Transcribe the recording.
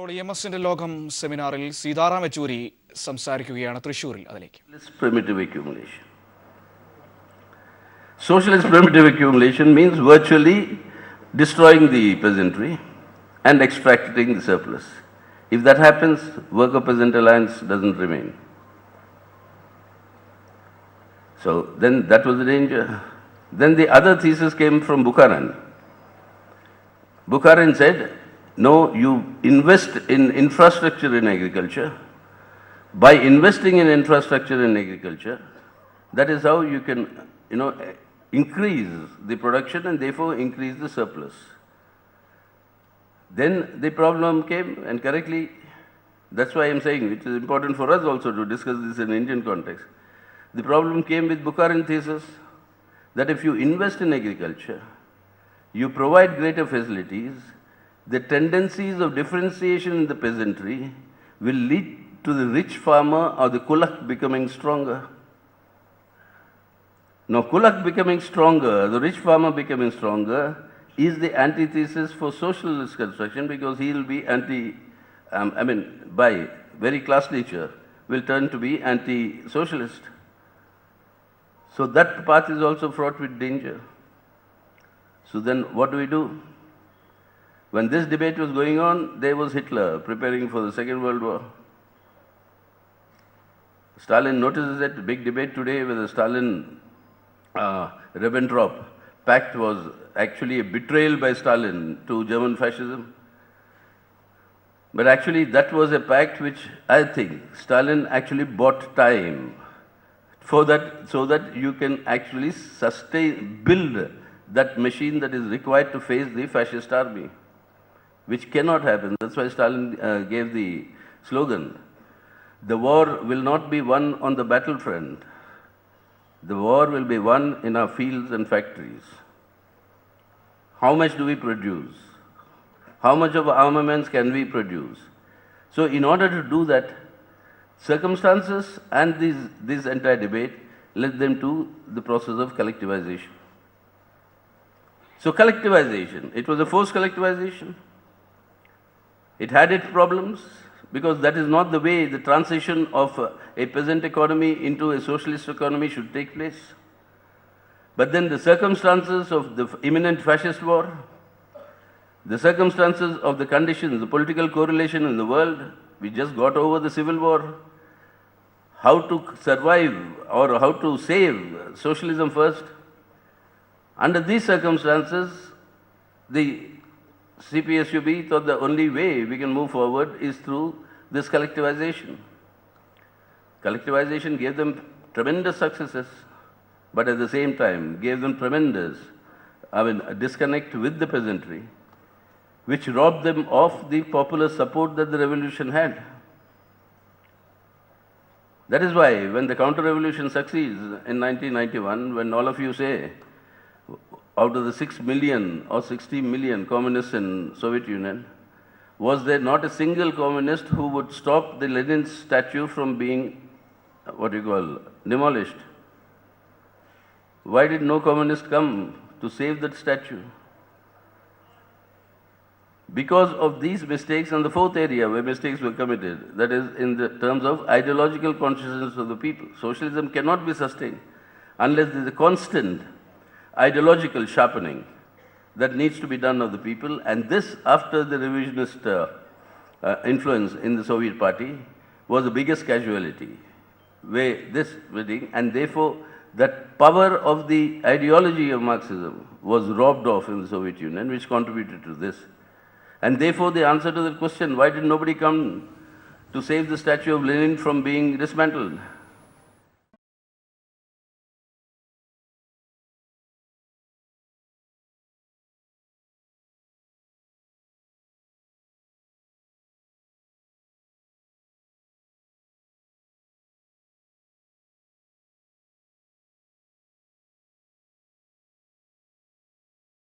ഇപ്പോൾ EMS-ന്റെ ലോകം സെമിനാറിൽ സീതാറാം യെച്ചൂരി സംസാരിക്കുകയാണ് തൃശ്ശൂരിൽ. അതിലേക്ക്. Primitive accumulation. Socialist primitive accumulation means virtually destroying the peasantry and extracting the surplus. If that happens, worker-peasant alliance doesn't remain. So then that was the danger. Then the other thesis came from Bukharan. Bukharan said, no, you invest in infrastructure in agriculture. By investing in infrastructure in agriculture, that is how you can, increase the production and therefore increase the surplus. Then the problem came, and correctly, that's why I'm saying it is important for us also to discuss this in Indian context. The problem came with Bukharan thesis that if you invest in agriculture, you provide greater facilities, the tendencies of differentiation in the peasantry will lead to the rich farmer or the kulak becoming stronger. Now, kulak becoming stronger, the rich farmer becoming stronger, is the antithesis for socialist construction, because he will be by very class nature, will turn to be anti-socialist. So that path is also fraught with danger. So then what do we do? When this debate was going on, there was Hitler preparing for the Second World War. Stalin notices that big debate today whether Stalin-Ribbentrop pact was actually a betrayal by Stalin to German fascism. But actually that was a pact which I think Stalin actually bought time for that, so that you can actually build that machine that is required to face the fascist army, which cannot happen. That's why Stalin gave the slogan, the war will not be won on the battlefront. The war will be won in our fields and factories. How much do we produce? How much of armaments can we produce? So in order to do that, circumstances and this entire debate led them to the process of collectivization. So collectivization, it was a forced collectivization. It had its problems, because that is not the way the transition of a peasant economy into a socialist economy should take place. But then the circumstances of the imminent fascist war, the circumstances of the conditions, the political correlation in the world, we just got over the civil war, how to survive or how to save socialism first. Under these circumstances, the CPSUB thought the only way we can move forward is through this collectivization. Collectivization gave them tremendous successes, but at the same time gave them tremendous, a disconnect with the peasantry, which robbed them of the popular support that the revolution had. That is why when the counter-revolution succeeds in 1991, when all of you say, out of the 6 million or 60 million communists in Soviet Union, was there not a single communist who would stop the Lenin statue from being, demolished? Why did no communist come to save that statue? Because of these mistakes, and the fourth area where mistakes were committed, that is in the terms of ideological consciousness of the people. Socialism cannot be sustained unless there is a constant ideological sharpening that needs to be done of the people, and this, after the revisionist influence in the Soviet Party, was the biggest casualty. And therefore that power of the ideology of Marxism was robbed off in the Soviet Union, which contributed to this. And therefore the answer to the question, why did nobody come to save the statue of Lenin from being dismantled?